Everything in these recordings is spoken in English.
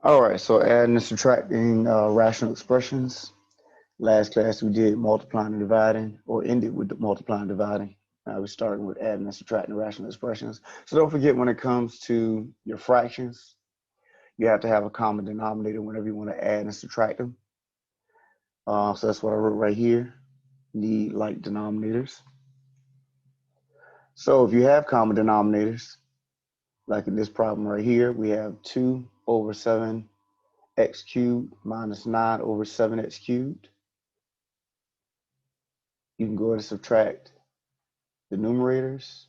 All right, so adding and subtracting rational expressions. Last class we did multiplying and dividing, or ended with the multiplying and dividing. Now we're starting with adding and subtracting rational expressions. So don't forget, when it comes to your fractions, you have to have a common denominator whenever you want to add and subtract them. So that's what I wrote right here. Need like denominators. So if you have common denominators, like in this problem right here, we have 2 over 7 x cubed minus 9 over 7x cubed. You can go ahead and subtract the numerators.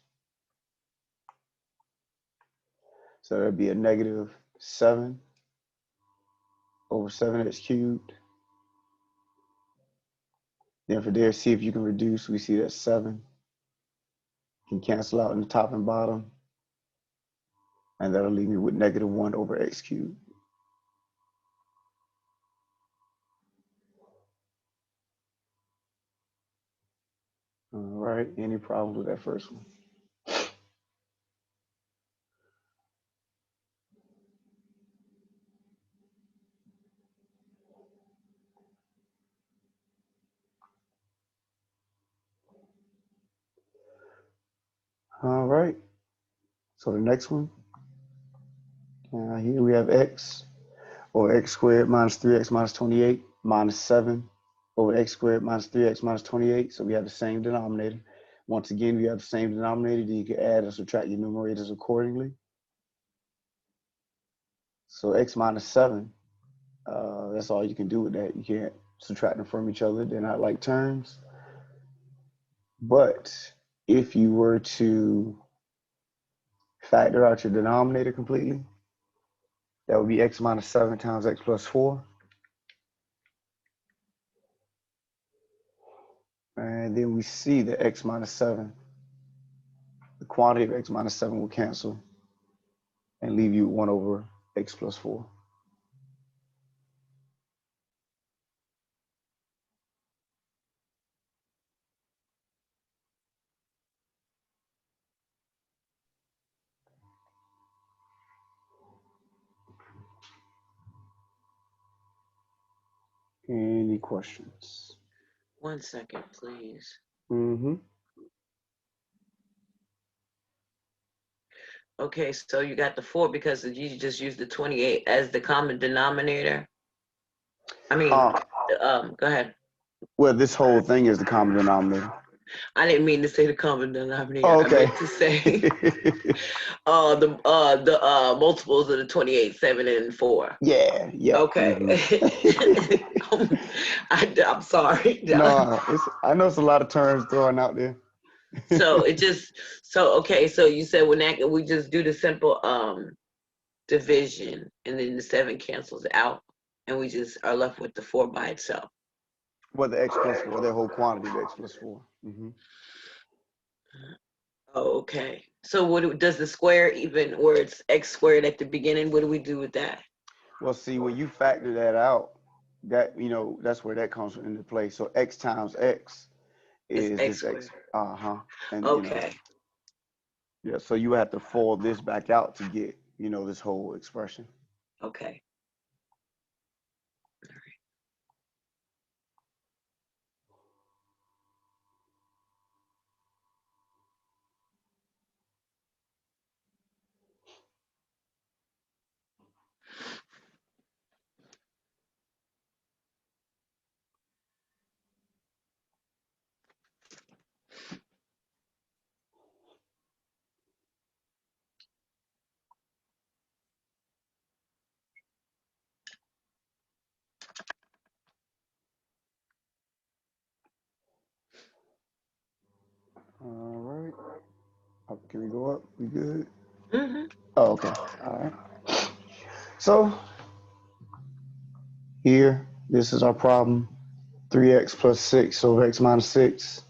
So that'd be a negative 7 over 7x cubed. Then for there, see if you can reduce. We see that 7 can cancel out in the top and bottom. And that'll leave me with negative 1 over x cubed. All right, any problems with that first one? All right, so the next one, here we have x, or x squared minus 3x minus 28 minus 7 over x squared minus 3x minus 28. So we have the same denominator. Once again, we have the same denominator. You can add or subtract your numerators accordingly. So x minus 7, that's all you can do with that. You can't subtract them from each other. They're not like terms. But if you were to factor out your denominator completely, that would be x minus 7 times x plus 4. And then we see that x minus 7, the quantity of x minus 7 will cancel and leave you 1 over x plus 4. Any questions? 1 second, please. Mm-hmm. Okay, so you got the 4 because you just used the 28 as the common denominator. I mean, go ahead. Well, this whole thing is the common denominator. I didn't mean to say the common denominator. Oh, I okay. meant to say the multiples of the 28, 7, and 4. Yeah, yeah. Okay. Mm-hmm. I'm sorry. No, I know it's a lot of terms thrown out there. So okay, so you said when we just do the simple division and then the 7 cancels out and we just are left with the 4 by itself. Well, the x plus 4, their whole quantity of x plus 4. Mm-hmm. Oh, okay. So does the square even where it's x squared at the beginning? What do we do with that? Well, see, when you factor that out, that that's where that comes into play. So x times x It's is x this squared. x. And Okay. yeah. So you have to fold this back out to get this whole expression. Okay. All right. Can we go up? We good? Mm-hmm. Oh, okay. All right. So here, this is our problem. 3x plus 6 over x minus 6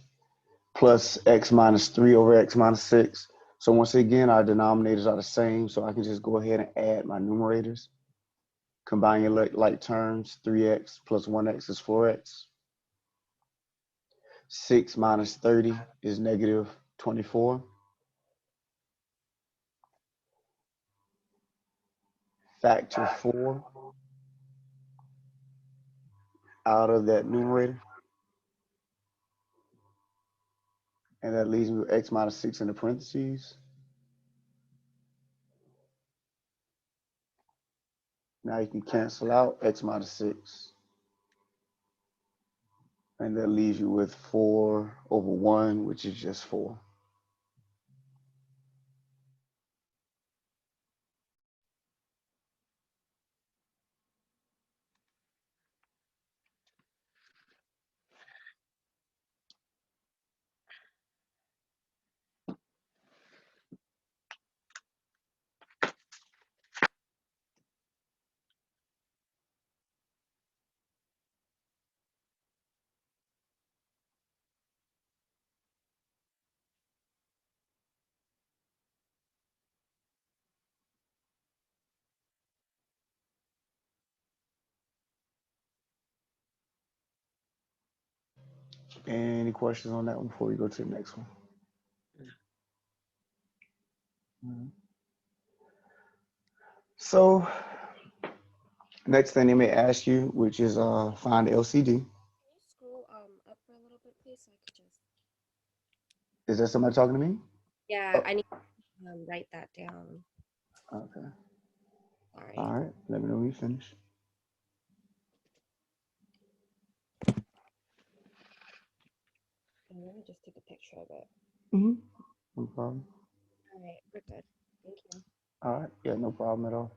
plus x minus 3 over x minus 6. So once again, our denominators are the same, so I can just go ahead and add my numerators. Combine your like terms. 3x plus 1x is 4x. 6 minus 30 is negative 24. factor 4 out of that numerator. And that leaves me with x minus 6 in the parentheses. Now you can cancel out x minus 6. And that leaves you with 4 over 1, which is just 4. Any questions on that one before we go to the next one? So next thing they may ask you, which is find the LCD. Can you scroll up for a little bit, please, so I could just. Is that somebody talking to me? Yeah, Oh. I need to write that down. Okay. Sorry. All right. Let me know when you finish. Let me just take a picture of it. No problem. All right, we're good. Thank you. All right. Yeah, no problem at all.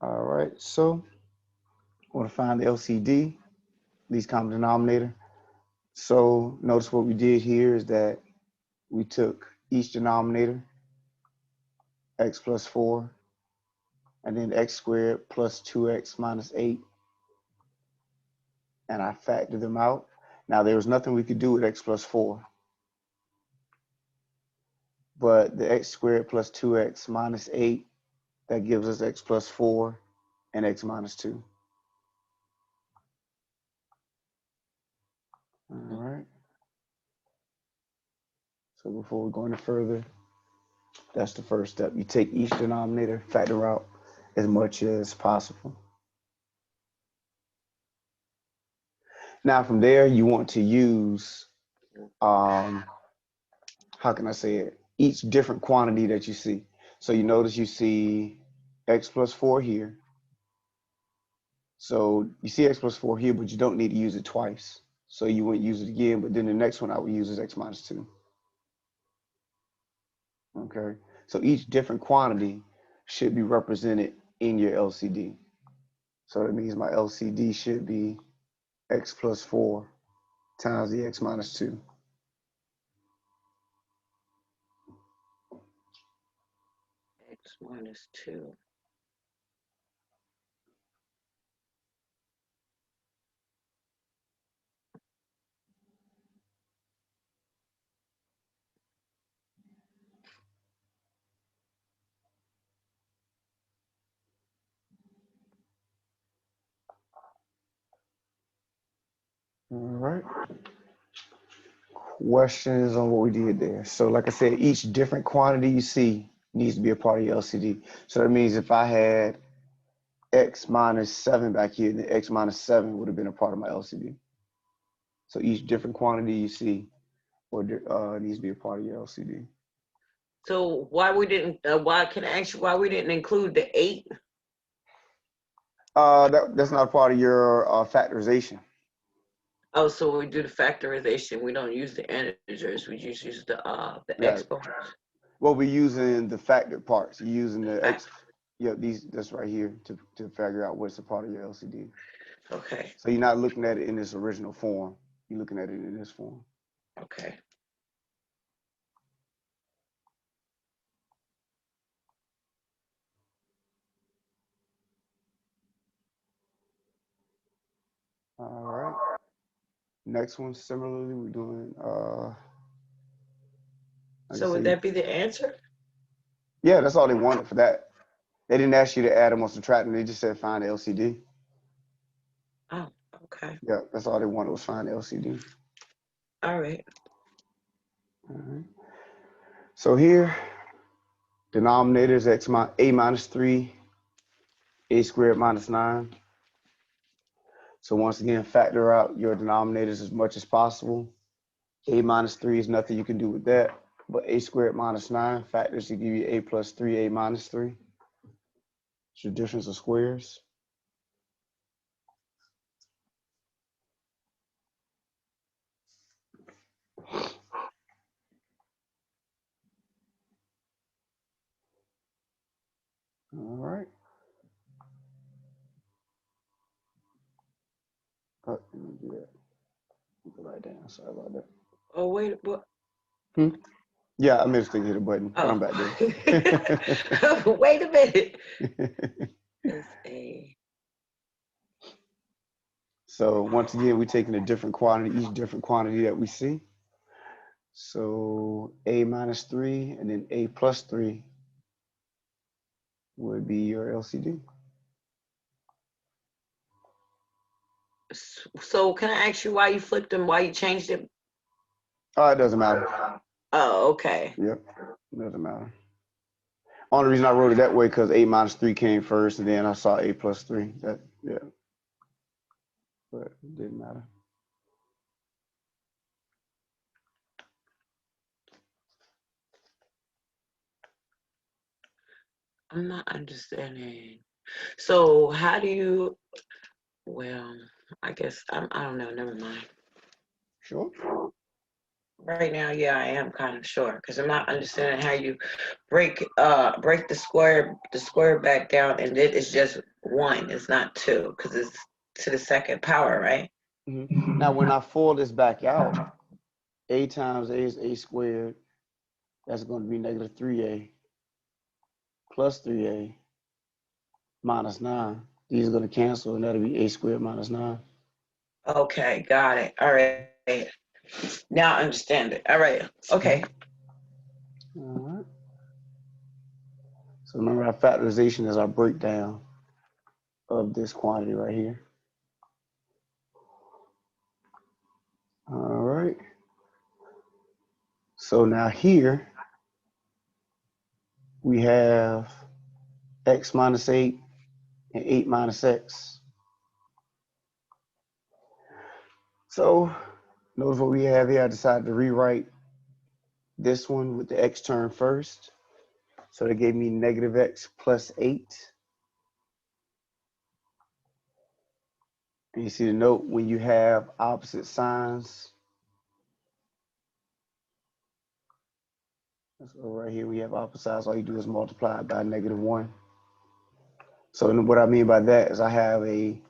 All right. So I want to find the LCD, least common denominator. So notice what we did here is that we took each denominator, x plus 4, and then x squared plus 2x minus 8, and I factored them out. Now, there was nothing we could do with x plus 4, but the x squared plus 2x minus 8, that gives us x plus 4 and x minus 2. All right. So before we go any further, that's the first step. You take each denominator, factor out as much as possible. Now from there, you want to use, how can I say it? Each different quantity that you see. So you notice you see x plus 4 here. So you see x plus 4 here, but you don't need to use it twice. So you wouldn't use it again, but then the next one I would use is x minus 2. Okay, so each different quantity should be represented in your LCD. So that means my LCD should be x plus 4 times the x minus 2. X minus 2. All right. Questions on what we did there. So like I said, each different quantity you see needs to be a part of your LCD. So that means if I had x minus 7 back here, then x minus 7 would have been a part of my LCD. So each different quantity you see needs to be a part of your LCD. So why we didn't? Why can I ask you why we didn't include the 8? That's not a part of your factorization. Oh, so when we do the factorization, we don't use the integers. We just use the exponents. Well, we're using the factored parts. You're using the x. Yeah, that's right here to figure out what's a part of your LCD. Okay. So you're not looking at it in its original form. You're looking at it in this form. Okay. All right. Next one, similarly, we're doing. So would that be the answer? Yeah, that's all they wanted for that. They didn't ask you to add them or subtract them. They just said find the LCD. Oh, okay. Yeah, that's all they wanted was find the LCD. All right. All right. So here, Denominator is a minus 3, a squared minus 9. So once again, factor out your denominators as much as possible. A minus 3 is nothing you can do with that. But a squared minus 9 factors to give you a plus 3, a minus 3. It's your difference of squares. All right. Oh, let me do that. Go right down. Sorry about that. Oh, wait, what? Yeah, I missed to hit a button, but I'm back there. Wait a minute. It's a. So once again, we're taking a different quantity, each different quantity that we see. So a minus 3 and then a plus 3 would be your LCD. So can I ask you why you flipped them? Why you changed it? Oh, it doesn't matter. Oh, okay. Yep, it doesn't matter. Only reason I wrote it that way because a minus 3 came first, and then I saw a plus 3. Yeah, but it didn't matter. I'm not understanding. So how do you? Well, I guess I don't know. Never mind. Sure. Right now, yeah, I am kind of sure because I'm not understanding how you break the square back down, and it's just 1. It's not 2 because it's to the second power, right? Now, when I fold this back out, a times a is a squared. That's going to be negative 3a plus 3a minus 9. These are going to cancel, and that'll be a squared minus 9. Okay, got it. All right. Now I understand it. All right. Okay. All right. So remember, our factorization is our breakdown of this quantity right here. All right. So now here we have x minus 8 and 8 minus x. So notice what we have here. I decided to rewrite this one with the x term first. So that gave me negative x plus 8. And you see the note when you have opposite signs. So right here we have opposite signs. All you do is multiply it by negative 1. So what I mean by that is I have a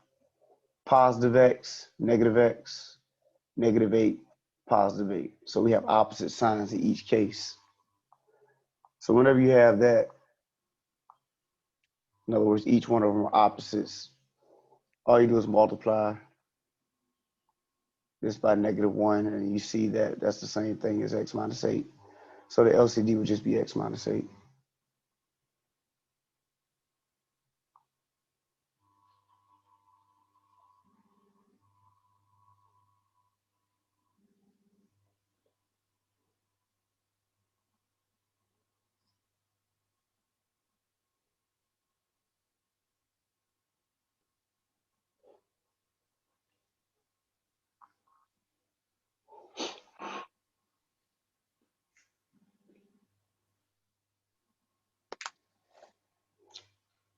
positive x, negative 8, positive 8. So we have opposite signs in each case. So whenever you have that, in other words, each one of them are opposites, all you do is multiply this by negative 1, and you see that that's the same thing as x minus 8. So the LCD would just be x minus 8.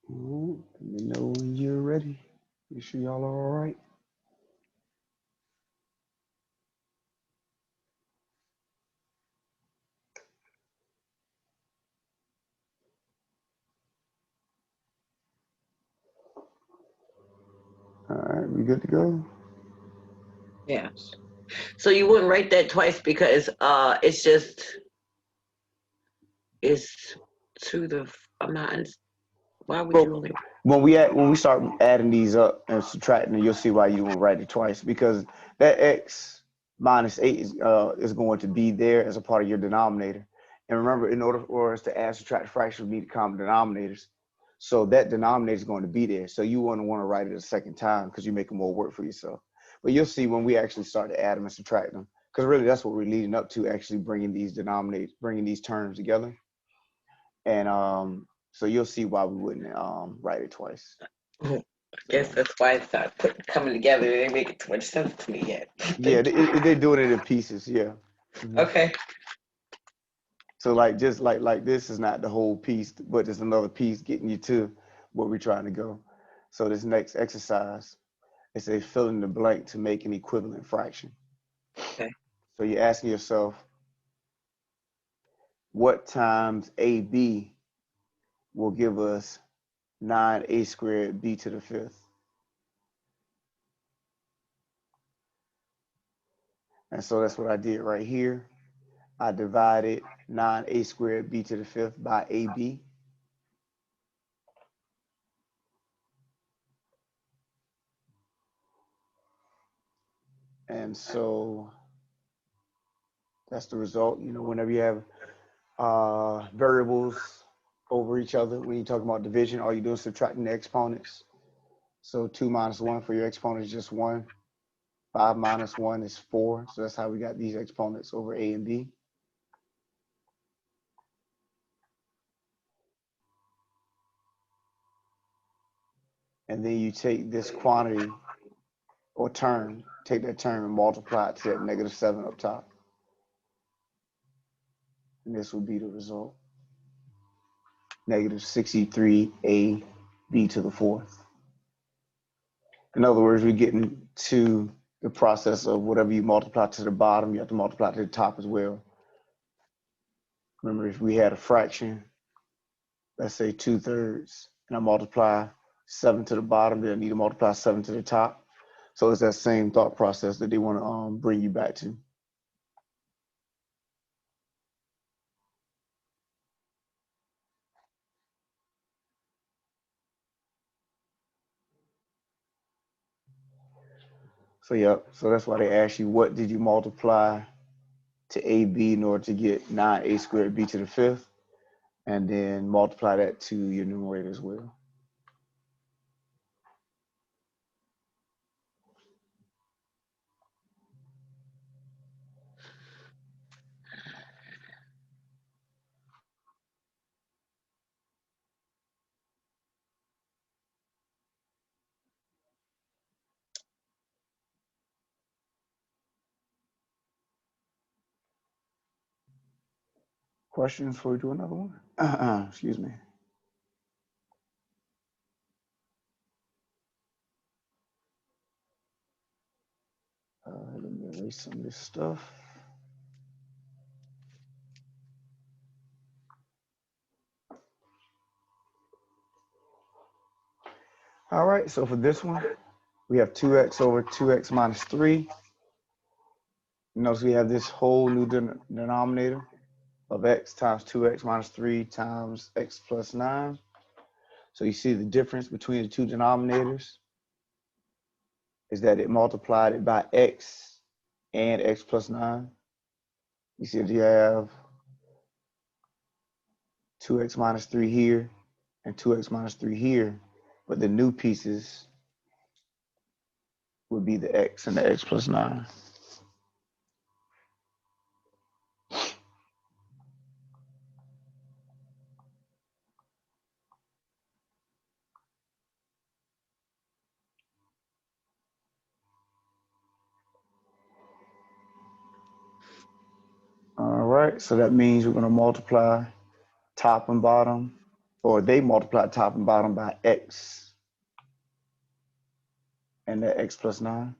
Let me know when you're ready. Make sure y'all are all right. All right, we good to go? Yes. So you wouldn't write that twice because it's just it's to the I'm not. Why would you only? When we start adding these up and subtracting, you'll see why you won't write it twice, because that x minus 8 is going to be there as a part of your denominator. And remember, in order for us to add, subtract, fraction, we need common denominators. So that denominator is going to be there. So you wouldn't want to write it a second time because you're making more work for yourself. But you'll see when we actually start to add them and subtract them, because really that's what we're leading up to, actually bringing these terms together. And so you'll see why we wouldn't write it twice. I guess that's why it's not coming together. They make it too much sense to me yet. Yeah, they're doing it in pieces. Yeah. Mm-hmm. Okay. So like just like this is not the whole piece, but there's another piece getting you to where we're trying to go. So this next exercise, it's a fill in the blank to make an equivalent fraction. Okay. So you're asking yourself, what times AB will give us 9a squared b to the fifth? And so that's what I did right here. I divided 9a squared b to the fifth by AB. And so that's the result. You know, whenever you have variables over each other, when you're talking about division, all you do is subtracting the exponents. So 2 minus 1 for your exponent is just 1. 5 minus 1 is 4. So that's how we got these exponents over A and B. And then you take this quantity or term, take that term and multiply it to that -7 up top. And this would be the result. -63ab to the fourth. In other words, we're getting to the process of whatever you multiply to the bottom, you have to multiply to the top as well. Remember, if we had a fraction, let's say 2/3, and I multiply 7 to the bottom, then I need to multiply 7 to the top. So it's that same thought process that they want to bring you back to. So yeah, so that's why they ask you, what did you multiply to AB in order to get 9a squared b to the fifth? And then multiply that to your numerator as well. Questions before we do another one? Excuse me. Let me erase some of this stuff. All right, so for this one, we have 2x over 2x minus 3. Notice we have this whole new denominator of x times 2x minus 3 times x plus 9. So you see the difference between the two denominators is that it multiplied it by x and x plus 9. You see that you have 2x minus 3 here and 2x minus 3 here, but the new pieces would be the x and the x plus 9. All right, so that means we're going to multiply top and bottom, or they multiply top and bottom by x and the x plus 9.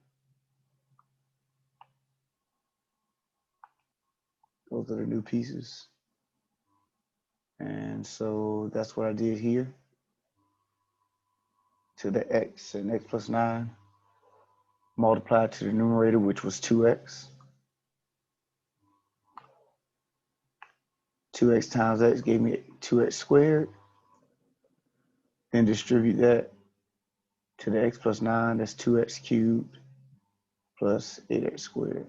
Those are the new pieces. And so that's what I did here to the x and x plus 9, multiplied to the numerator, which was 2x. 2x times x gave me 2x squared. Then distribute that to the x plus 9, that's 2x cubed plus 8x squared.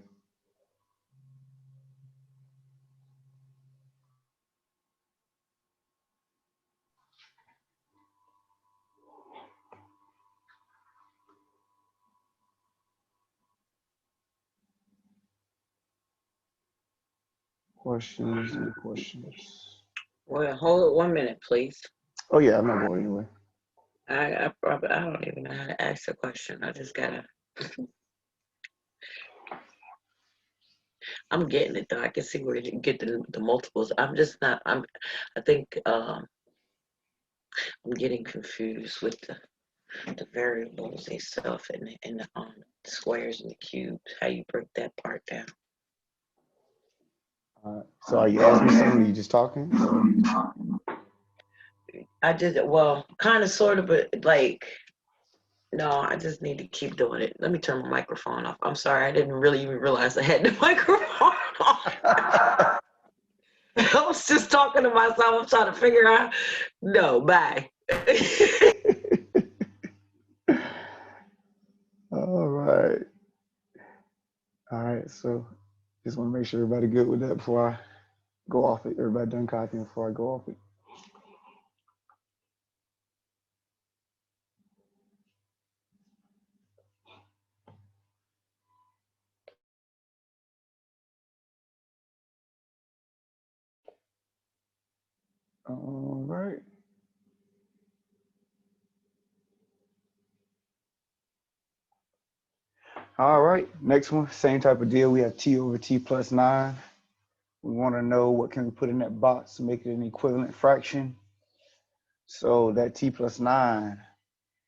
Questions? Any questions? Well, hold it 1 minute, please. Oh yeah, I'm not going anywhere. I don't even know how to ask the question. I just gotta. I'm getting it though. I can see where you get the multiples. I'm just not. I think I'm getting confused with the variables and stuff and the squares and the cubes. How you break that part down? So are you asking me something? Or are you just talking? I just kind of sort of, but like. No, I just need to keep doing it. Let me turn my microphone off. I'm sorry, I didn't really even realize I had the microphone off. I was just talking to myself. I'm trying to figure out. No, bye. All right. All right. So just want to make sure everybody good with that before I go off it. Everybody done copying before I go off it. All right. All right. Next one, same type of deal. We have t over t plus 9. We want to know what can we put in that box to make it an equivalent fraction. So that t plus 9,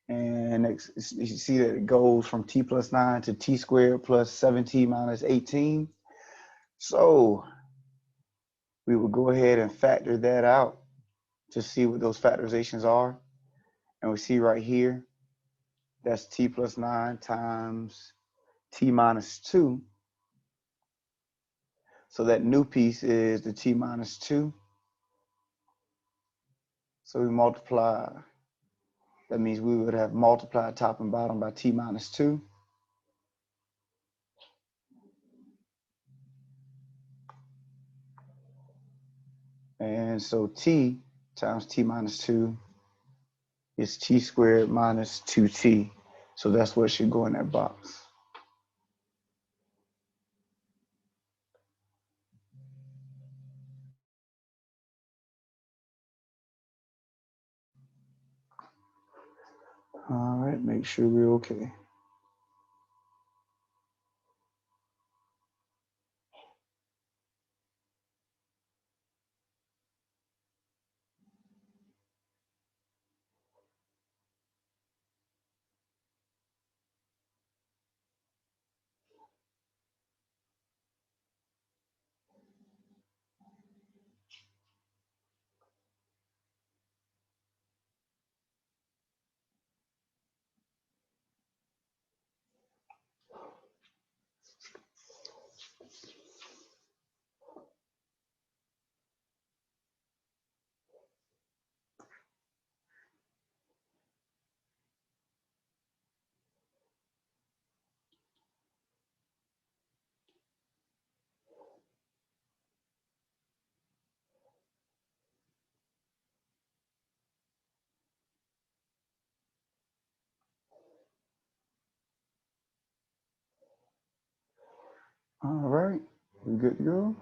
and you see that it goes from t plus 9 to t squared plus 7t minus 18. So we will go ahead and factor that out to see what those factorizations are. And we see right here, that's t plus 9 times t minus 2. So that new piece is the t minus 2. So we multiply. That means we would have multiplied top and bottom by t minus 2. And so t times t minus 2 is t squared minus 2t. So that's what should go in that box. All right, make sure we're okay. All right, we good to go?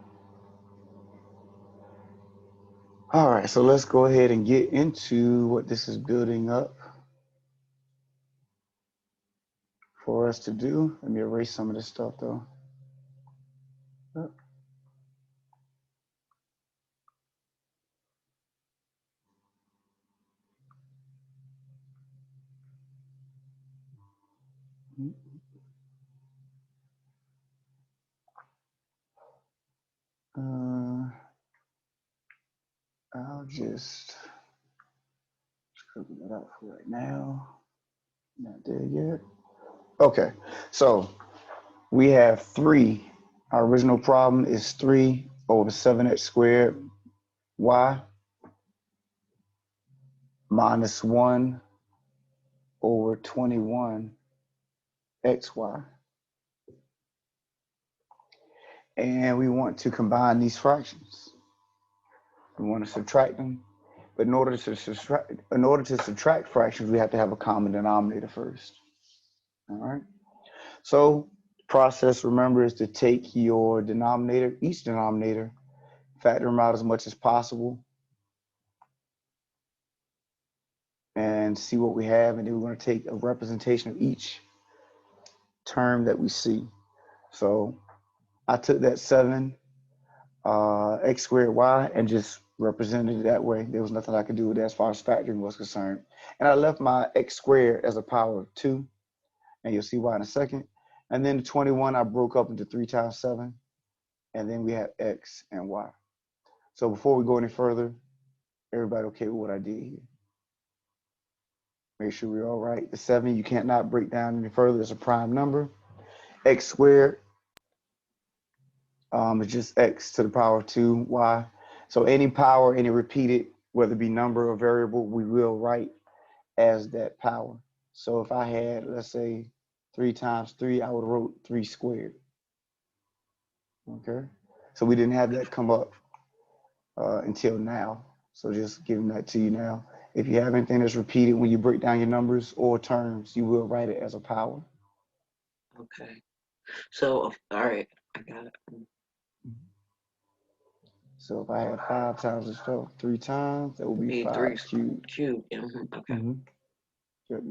All right, so let's go ahead and get into what this is building up for us to do. Let me erase some of this stuff though. I'll just scribble that out for right now. Not there yet. Okay, so we have 3. Our original problem is 3 over 7x squared y minus 1 over 21 xy. And we want to combine these fractions. We want to subtract them. But in order to subtract fractions, we have to have a common denominator first. All right. So process, remember, is to take your denominator, each denominator, factor them out as much as possible, and see what we have, and then we're going to take a representation of each term that we see. So I took that 7 x squared y and just represented it that way. There was nothing I could do with that as far as factoring was concerned. And I left my x squared as a power of 2, and you'll see why in a second. And then the 21 I broke up into 3 times 7, and then we have x and y. So before we go any further, everybody okay with what I did here? Make sure we're all right. The 7 you can't not break down any further. It's a prime number. X squared is just x to the power of 2 y. So any power, any repeated, whether it be number or variable, we will write as that power. So if I had, let's say, 3 times 3, I would have wrote 3 squared. Okay, so we didn't have that come up until now. So just giving that to you now. If you have anything that's repeated when you break down your numbers or terms, you will write it as a power. Okay. So, all right, I got it. So if I had 5 times this stuff 3 times, that would be 5 3 cubed. cubed. Okay. Yep.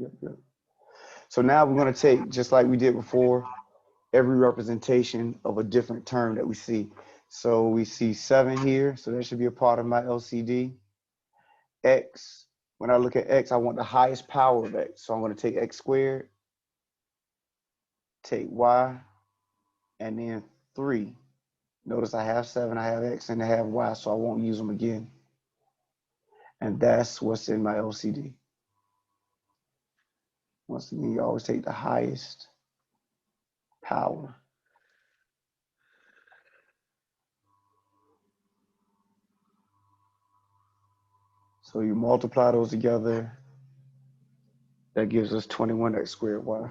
So now we're going to take, just like we did before, every representation of a different term that we see. So we see 7 here, so that should be a part of my LCD. X, when I look at X, I want the highest power of X. So I'm going to take X squared, take Y, and then 3. Notice I have 7, I have X, and I have Y, so I won't use them again. And that's what's in my LCD. Once again, you always take the highest power. So you multiply those together, that gives us 21x squared y.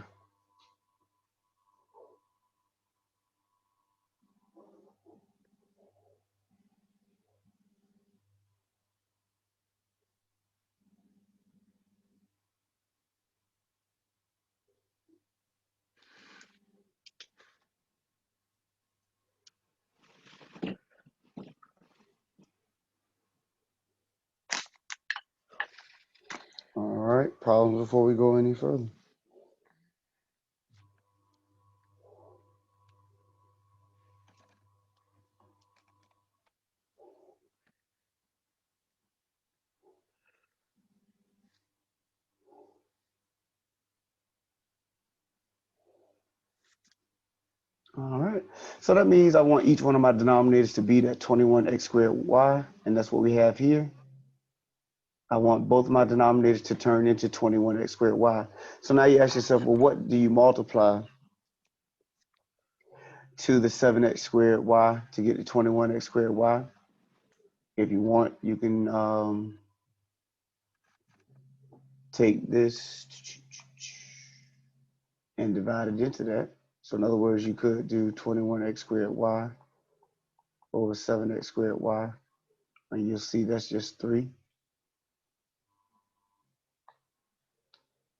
All right, problems before we go any further? All right, so that means I want each one of my denominators to be that 21x squared y, and that's what we have here. I want both of my denominators to turn into 21x squared y. So now you ask yourself, well, what do you multiply to the 7x squared y to get the 21x squared y? If you want, you can take this and divide it into that. So in other words, you could do 21x squared y over 7x squared y, and you'll see that's just 3.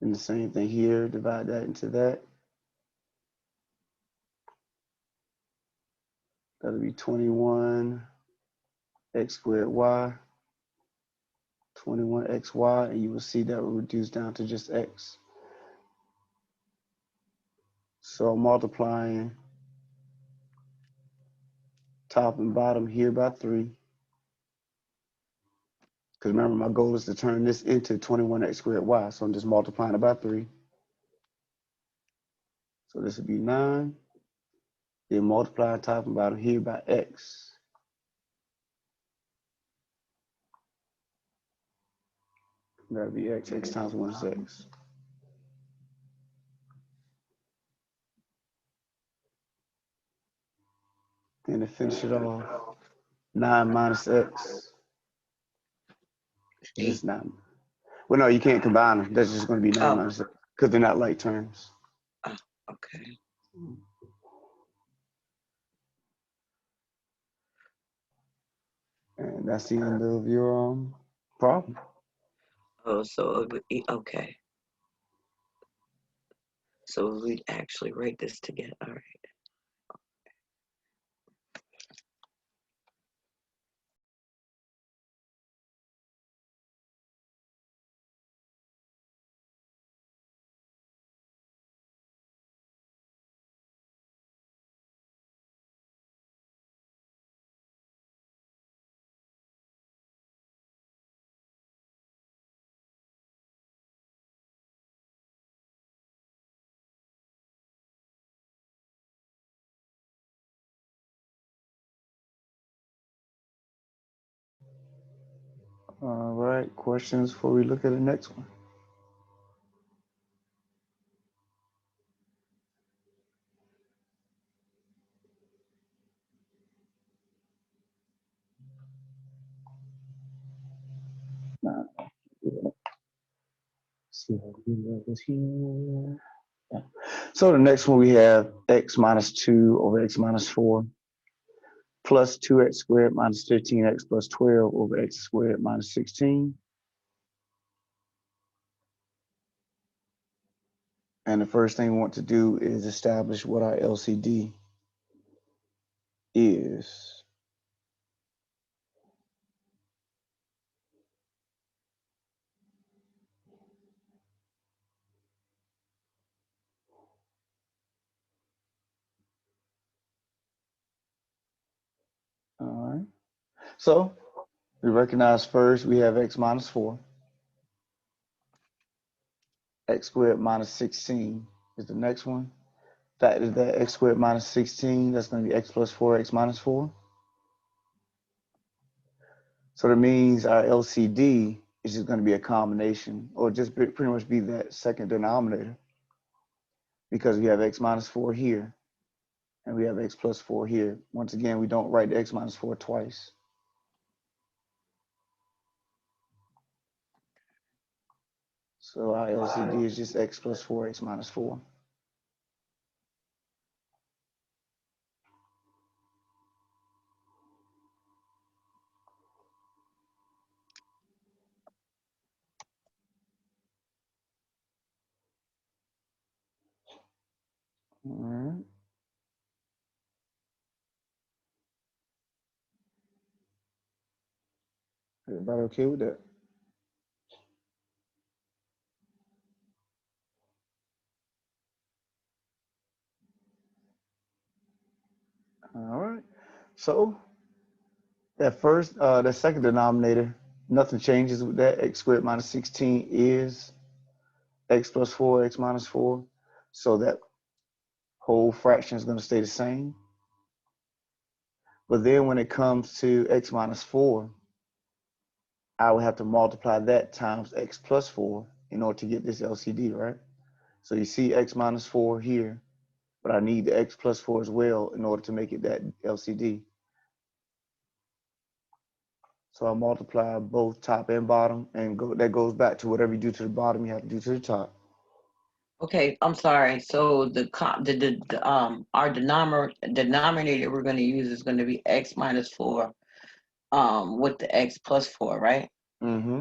And the same thing here, divide that into that. That'll be 21x squared y, 21xy, and you will see that will reduce down to just x. So multiplying top and bottom here by 3. Because remember, my goal is to turn this into 21x squared y, so I'm just multiplying it by 3. So this would be 9. Then multiply top and bottom here by x. That'll be x. X times 1 is x. Then to finish it off, 9 minus x is just 9. Well, no, you can't combine them. That's just going to be 9 minus x because they're not like terms. Oh, okay. And that's the end of your problem. Oh, so it would be, okay. So we actually write this together. All right. All right, questions before we look at the next one? Nah, see how we do this here. Yeah. So the next one we have x minus 2 over x minus 4 plus 2x squared minus 15x plus 12 over x squared minus 16. And the first thing we want to do is establish what our LCD is. All right. So we recognize first we have x minus 4. X squared minus 16 is the next one. Factor that x squared minus 16, that's going to be x plus 4x minus 4. So that means our LCD is just going to be a combination, or just pretty much be that second denominator, because we have x minus 4 here, and we have x plus 4 here. Once again, we don't write the x minus 4 twice. So our LCD is just x plus 4x minus 4. All right. Everybody okay with that? All right. So that second denominator, nothing changes with that. X squared minus 16 is x plus 4, x minus 4. So that whole fraction is going to stay the same. But then when it comes to x minus 4, I would have to multiply that times x plus 4 in order to get this LCD, right? So you see x minus 4 here, but I need the x plus 4 as well in order to make it that LCD. So I multiply both top and bottom, and that goes back to whatever you do to the bottom, you have to do to the top. Okay, I'm sorry. So our denominator we're going to use is going to be x minus 4 with the x plus 4, right? Mm-hmm.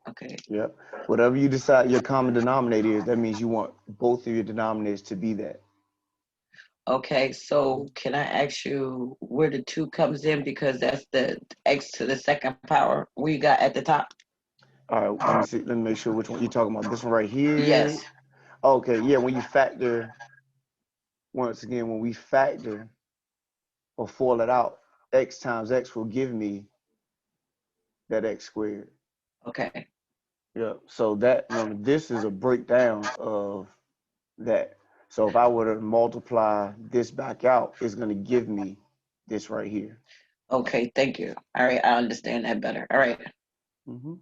Okay. Yep. Whatever you decide your common denominator is, that means you want both of your denominators to be that. Okay, so can I ask you where the 2 comes in, because that's the x to the second power we got at the top? All right, let me see. Let me make sure which one you're talking about. This one right here. Yes. Okay, yeah, when you factor, once again, when we factor or FOIL it out, x times x will give me that x squared. Okay. Yeah, so that, remember, this is a breakdown of that. So if I were to multiply this back out, it's going to give me this right here. Okay, thank you. All right, I understand that better. All right. Mm-hmm.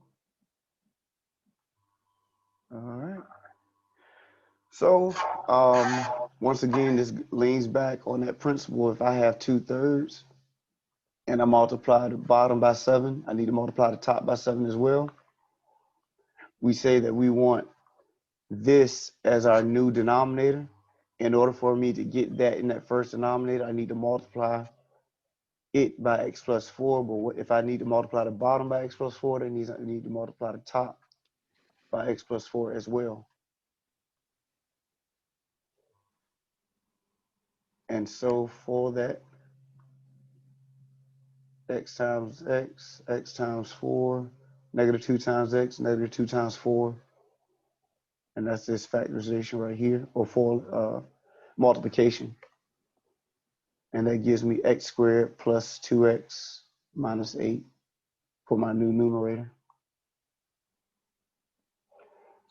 All right. So once again, this leans back on that principle. If I have 2/3 and I multiply the bottom by 7, I need to multiply the top by 7 as well. We say that we want this as our new denominator. In order for me to get that in that first denominator, I need to multiply it by x plus 4. But if I need to multiply the bottom by x plus 4, that means I need to multiply the top by x plus 4 as well. And so for that, x times x, x times 4, negative 2 times x, negative 2 times 4. And that's this factorization right here, or for multiplication. And that gives me x squared plus 2x minus 8 for my new numerator.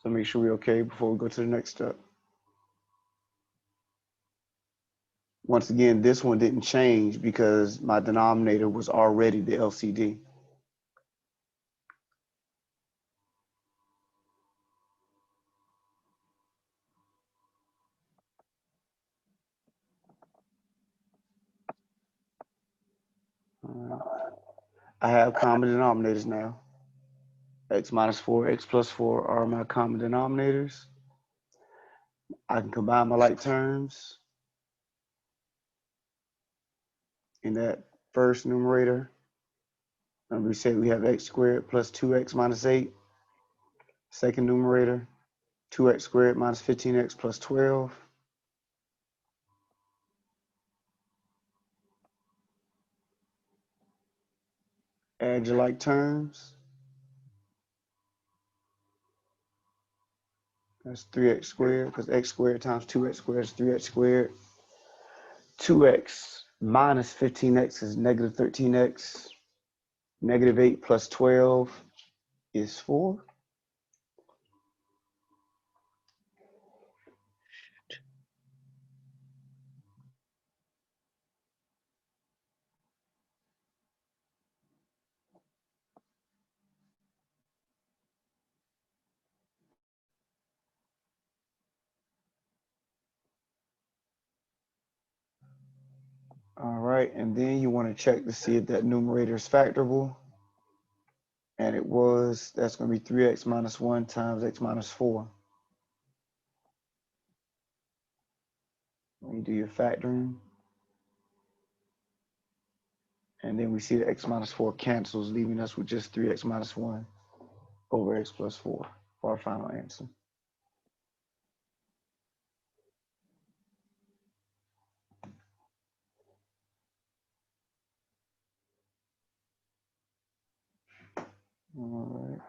So make sure we're okay before we go to the next step. Once again, this one didn't change because my denominator was already the LCD. I have common denominators now. X minus 4, x plus 4 are my common denominators. I can combine my like terms in that first numerator. And we say we have x squared plus 2x minus 8. Second numerator, 2x squared minus 15x plus 12. Add your like terms. That's 3x squared, because x squared times 2x squared is 3x squared. 2x minus 15x is negative 13x. Negative 8 plus 12 is 4. All right, and then you want to check to see if that numerator is factorable. And it was, that's going to be 3x minus 1 times x minus 4. When you do your factoring. And then we see the x minus 4 cancels, leaving us with just 3x minus 1 over x plus 4 for our final answer. All right.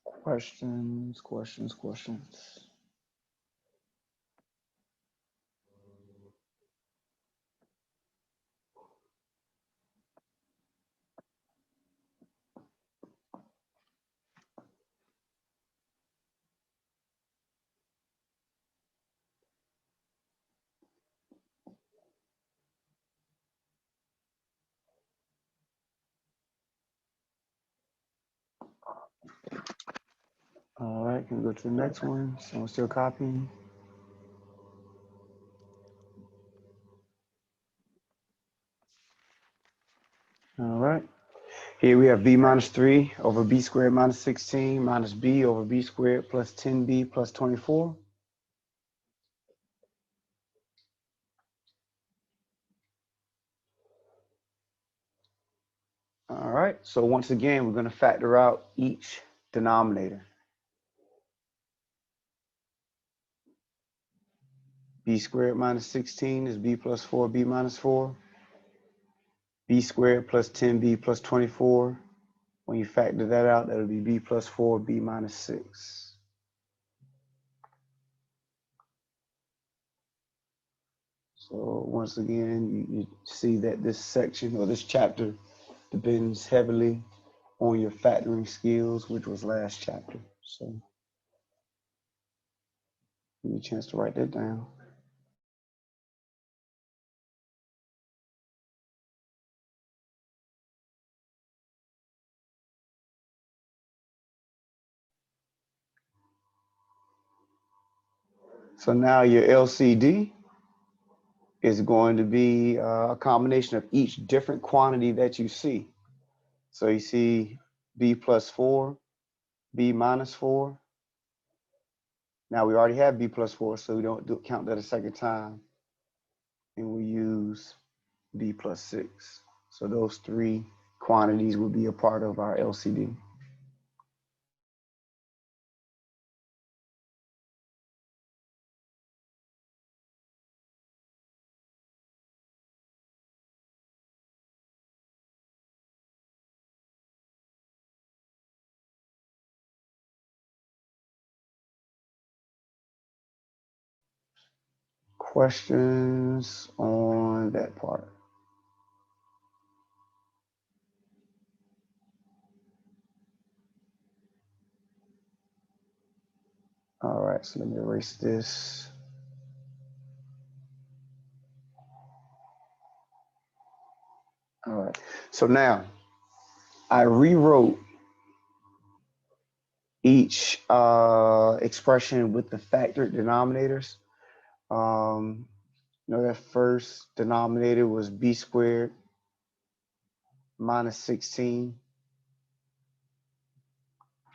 Questions. All right, can we go to the next one? Someone still copying? All right. Here we have b minus 3 over b squared minus 16 minus b over b squared plus 10b plus 24. All right, so once again, we're going to factor out each denominator. B squared minus 16 is b plus 4b minus 4. B squared plus 10b plus 24. When you factor that out, that'll be b plus 4b minus 6. So once again, you see that this section or this chapter depends heavily on your factoring skills, which was last chapter. So give me a chance to write that down. So now your LCD is going to be a combination of each different quantity that you see. So you see b plus 4, b minus 4. Now we already have b plus 4, so we don't count that a second time. And we use b plus 6. So those three quantities will be a part of our LCD. Questions on that part? All right, so let me erase this. All right, so now I rewrote each expression with the factored denominators. That first denominator was b squared minus 16.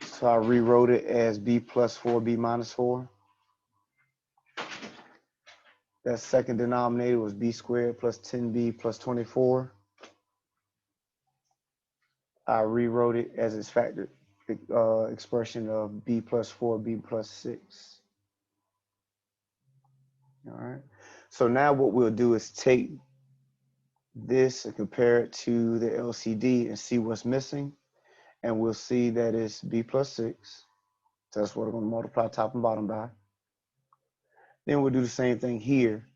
So I rewrote it as b plus 4b minus 4. That second denominator was b squared plus 10b plus 24. I rewrote it as its factored expression of b plus 4b plus 6. All right. So now what we'll do is take this and compare it to the LCD and see what's missing. And we'll see that it's b plus 6. So that's what we're going to multiply top and bottom by. Then we'll do the same thing here.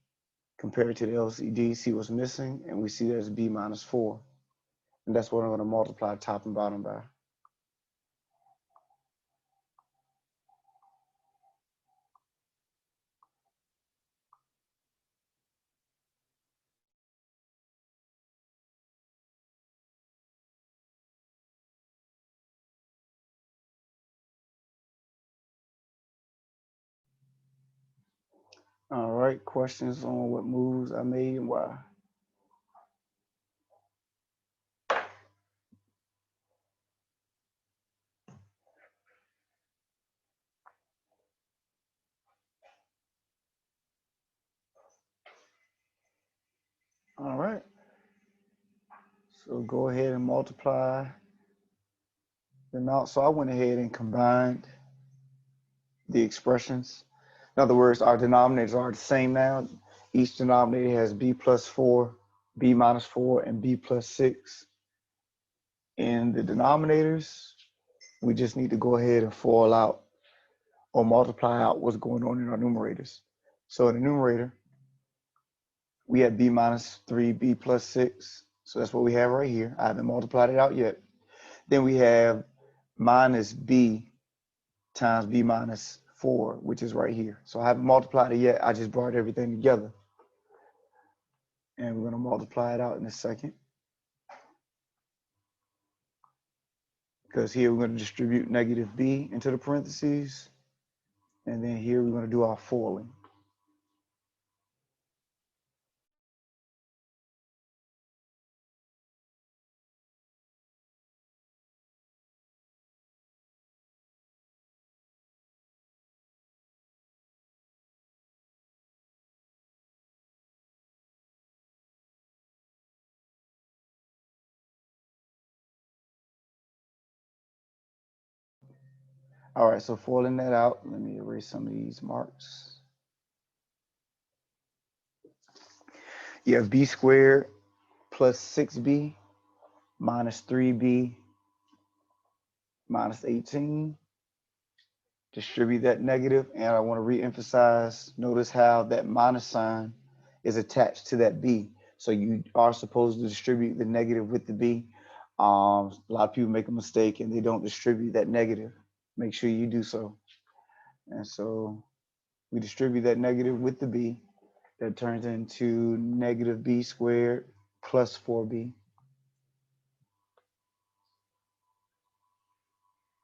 Compare it to the LCD, see what's missing, and we see that it's b minus 4. And that's what I'm going to multiply top and bottom by. All right, questions on what moves I made and why? All right. So go ahead and multiply them out. So I went ahead and combined the expressions. In other words, our denominators are the same now. Each denominator has b plus 4, b minus 4, and b plus 6. In the denominators, we just need to go ahead and FOIL out or multiply out what's going on in our numerators. So in the numerator, we had b minus 3, b plus 6. So that's what we have right here. I haven't multiplied it out yet. Then we have minus b times b minus 4, which is right here. So I haven't multiplied it yet. I just brought everything together. And we're going to multiply it out in a second. Because here we're going to distribute negative b into the parentheses. And then here we're going to do our foiling. All right, so foiling that out, let me erase some of these marks. You have b squared plus 6b minus 3b minus 18. Distribute that negative, and I want to re-emphasize, notice how that minus sign is attached to that b. So you are supposed to distribute the negative with the b. A lot of people make a mistake and they don't distribute that negative. Make sure you do so. And so we distribute that negative with the b. That turns into negative b squared plus 4b.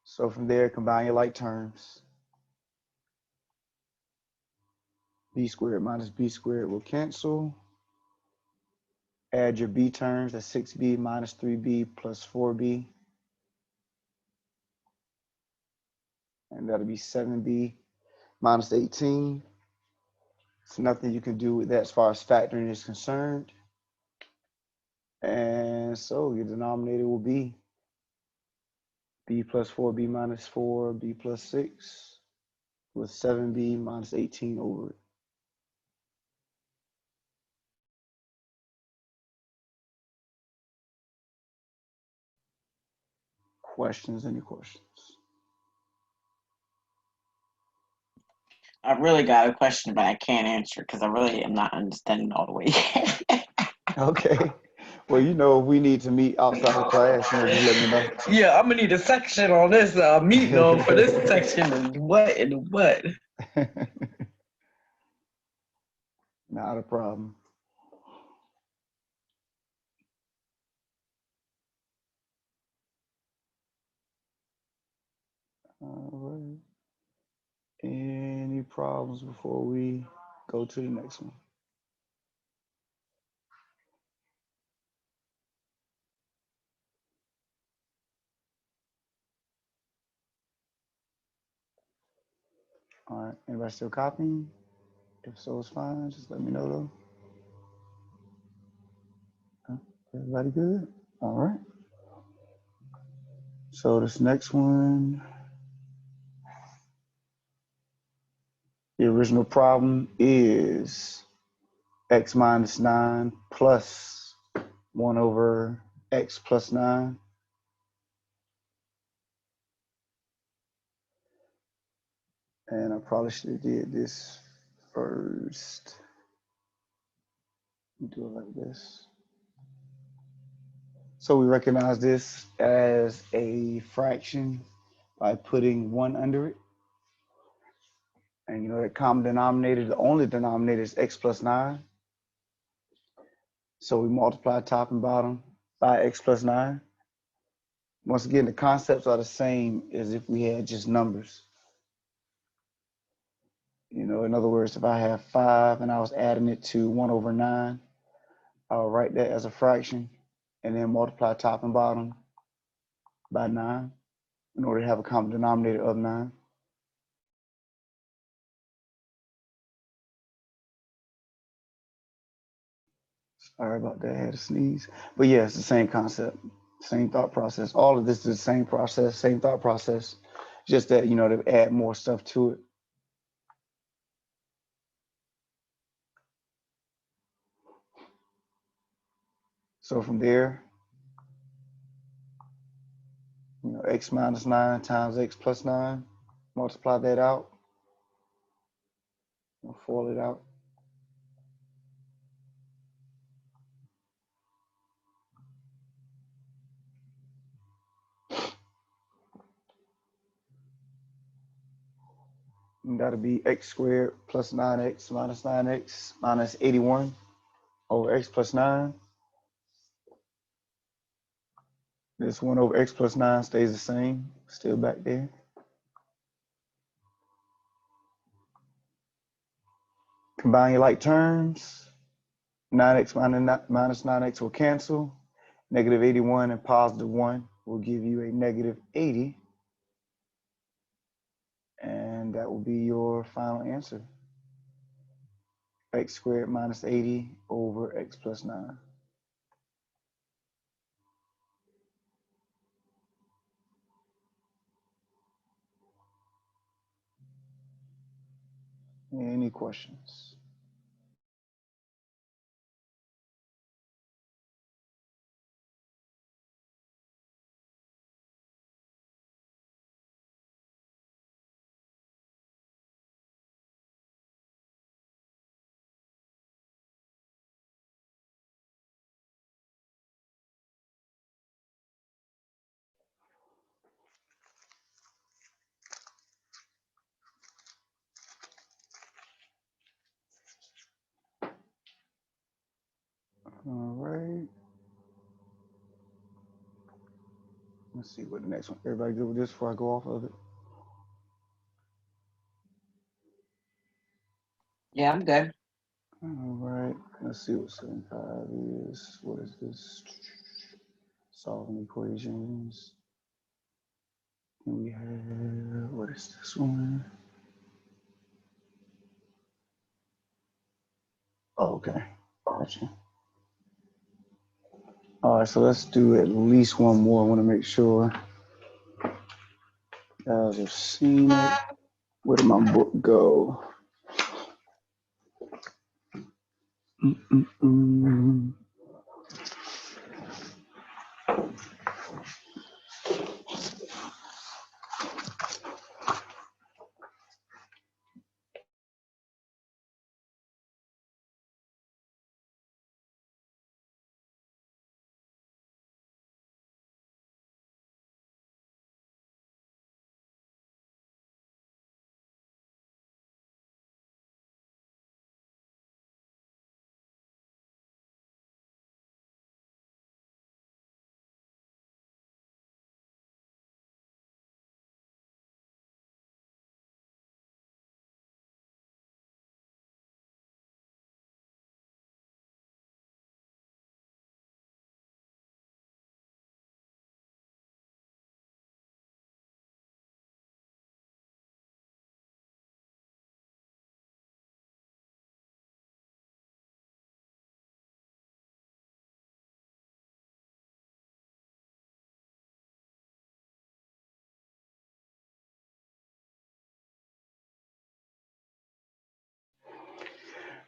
So from there, combine your like terms. B squared minus b squared will cancel. Add your b terms, that's 6b minus 3b plus 4b. And that'll be 7b minus 18. There's nothing you can do with that as far as factoring is concerned. And so your denominator will be b plus 4b minus 4, b plus 6 with 7b minus 18 over it. Questions? Any questions? I really got a question, but I can't answer because I really am not understanding all the way. Okay. Well, if we need to meet outside of class, just let me know. Yeah, I'm gonna need a section on this meeting on for this section and what and what. Not a problem. All right. Any problems before we go to the next one? All right. Anybody still copying? If so, it's fine. Just let me know though. Everybody good? All right. So this next one, the original problem is x minus 9 plus 1 over x plus 9. And I probably should have did this first. Do it like this. So we recognize this as a fraction by putting 1 under it. And you know that common denominator, the only denominator is x plus 9. So we multiply top and bottom by x plus 9. Once again, the concepts are the same as if we had just numbers. You know, in other words, if I have 5 and I was adding it to 1 over 9, I'll write that as a fraction and then multiply top and bottom by 9 in order to have a common denominator of 9. Sorry about that, I had to sneeze. But yeah, it's the same concept, same thought process. All of this is the same process, same thought process, just that, you know, to add more stuff to it. So from there, you know, x minus 9 times x plus 9, multiply that out, FOIL it out. And that'll be x squared plus 9x minus 9x minus 81 over x plus 9. This 1 over x plus 9 stays the same, still back there. Combine your like terms. 9x minus 9x will cancel. Negative 81 and positive 1 will give you a negative 80. And that will be your final answer. X squared minus 80 over x plus 9. Any questions? All right. Let's see what the next one. Everybody good with this before I go off of it? Yeah, I'm good. All right. Let's see what 75 is. What is this? Solving equations. And we have, what is this one? Oh, okay. Gotcha. All right, so let's do at least one more. I want to make sure you guys have seen it. Where did my book go? Mm-mm-mm.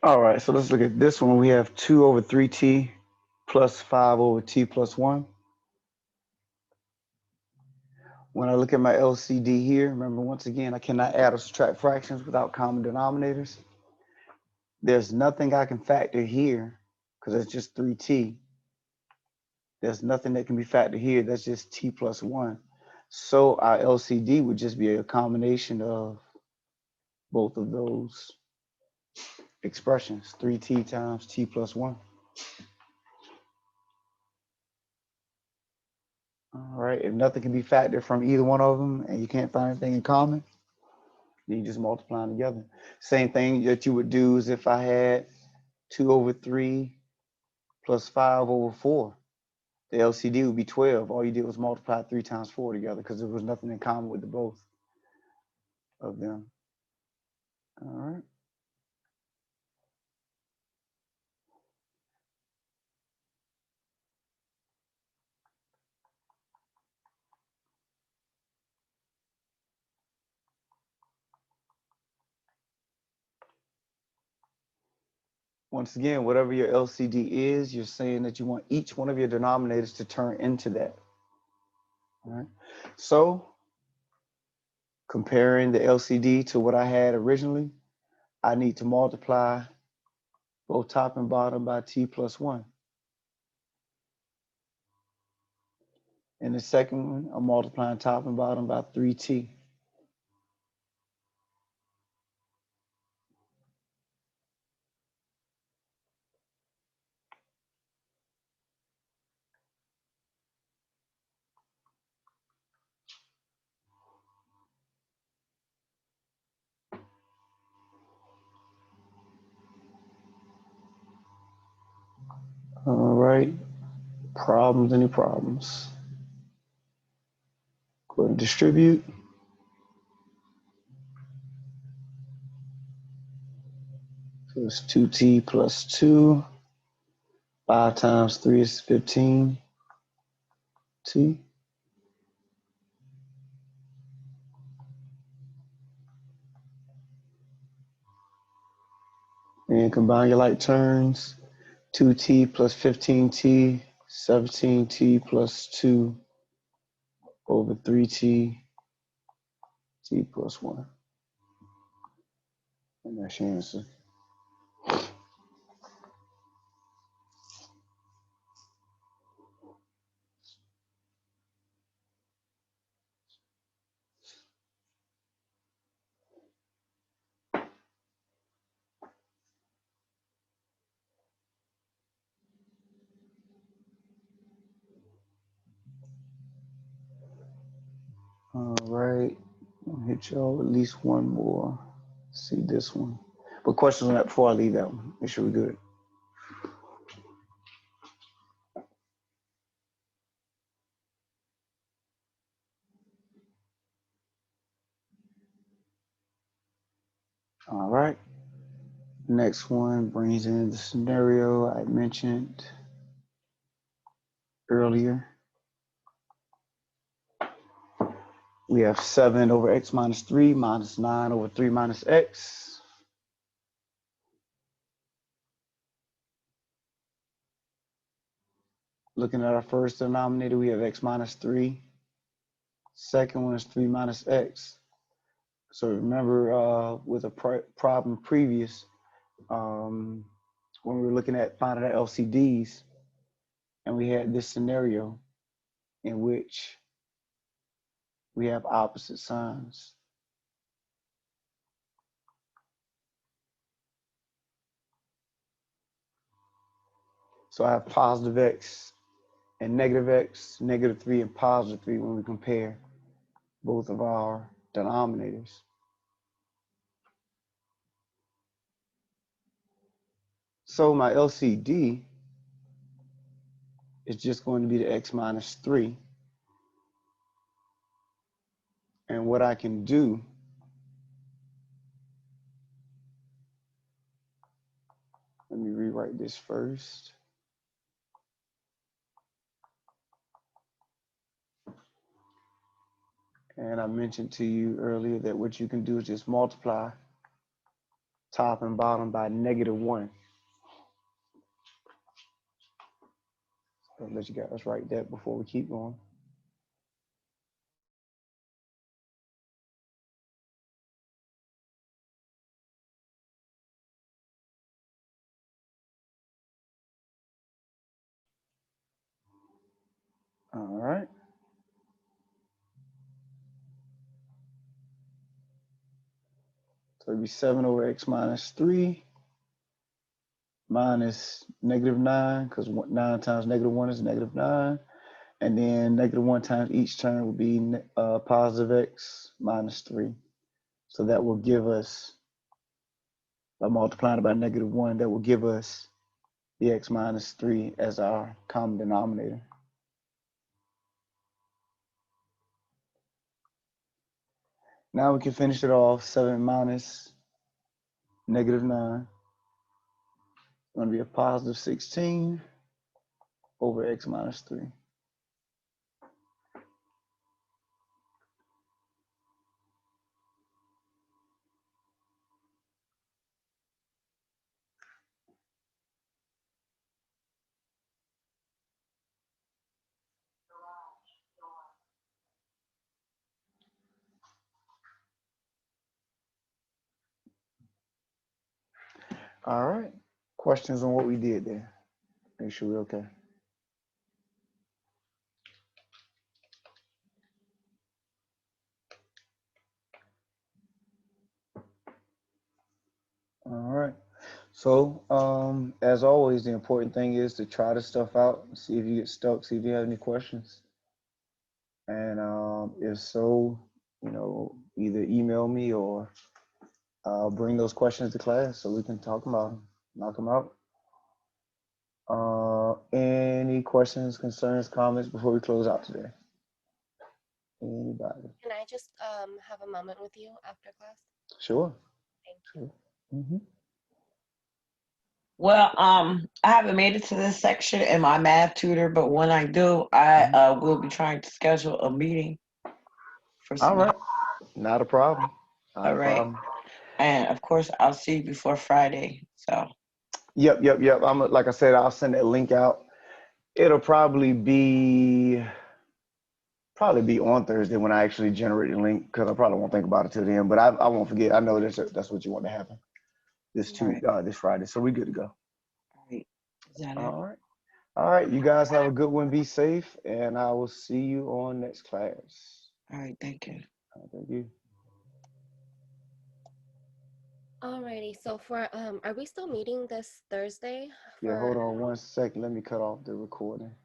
All right, so let's look at this one. We have 2 over 3t plus 5 over t plus 1. When I look at my LCD here, remember once again, I cannot add or subtract fractions without common denominators. There's nothing I can factor here because it's just 3t. There's nothing that can be factored here. That's just t plus 1. So our LCD would just be a combination of both of those expressions, 3t times t plus 1. All right, if nothing can be factored from either one of them and you can't find anything in common, then you just multiply them together. Same thing that you would do is if I had 2 over 3 plus 5 over 4. The LCD would be 12. All you did was multiply 3 times 4 together because there was nothing in common with the both of them. All right. Once again, whatever your LCD is, you're saying that you want each one of your denominators to turn into that. All right. So comparing the LCD to what I had originally, I need to multiply both top and bottom by t plus 1. In the second one, I'm multiplying top and bottom by 3t. All right. Problems, any problems? Go ahead and distribute. So it's 2t plus 2. 5 times 3 is 15t. And combine your like terms. 2t plus 15t, 17t plus 2 over 3t, t plus 1. And that's your answer. All right. I'll hit y'all with at least one more. See this one. But questions on that before I leave that one. Make sure we're good. All right. Next one brings in the scenario I mentioned earlier. We have 7 over x minus 3 minus 9 over 3 minus x. Looking at our first denominator, we have x minus 3. Second one is 3 minus x. So remember with a problem previous, when we were looking at finding our LCDs, and we had this scenario in which we have opposite signs. So I have positive x and negative x, negative 3 and positive 3 when we compare both of our denominators. So my LCD is just going to be the x minus 3. And what I can do, let me rewrite this first. And I mentioned to you earlier that what you can do is just multiply top and bottom by -1. I'll let you guys write that before we keep going. All right. So it'd be 7 over x minus 3 minus -9, because 9 times -1 is -9. And then -1 times each term would be positive x minus 3. So that will give us, by multiplying it by -1, that will give us the x minus 3 as our common denominator. Now we can finish it off. 7 minus -9 is going to be a positive 16 over x minus 3. All right. Questions on what we did there? Make sure we're okay. All right. So, as always, the important thing is to try this stuff out, see if you get stuck, see if you have any questions. And if so, either email me or bring those questions to class so we can talk about them, knock them out. Any questions, concerns, comments before we close out today? Anybody? Can I just have a moment with you after class? Sure. Thank you. Mm-hmm. Well, I haven't made it to this section in my math tutor, but when I do, I will be trying to schedule a meeting for All some. right. Not a problem. Not All a right. problem. And of course, I'll see you before Friday. So. Yep. Like I said, I'll send that link out. It'll probably be on Thursday when I actually generate the link, because I probably won't think about it till then. But I won't forget. I know that's what you want to happen this Friday. So we're good to go. All right. Is that All right. All right. You guys have a good one. Be safe, and I will see you on next class. All right. Thank you. Thank you. Alrighty, so for are we still meeting this Thursday? Yeah, hold on one second. Let me cut off the recording.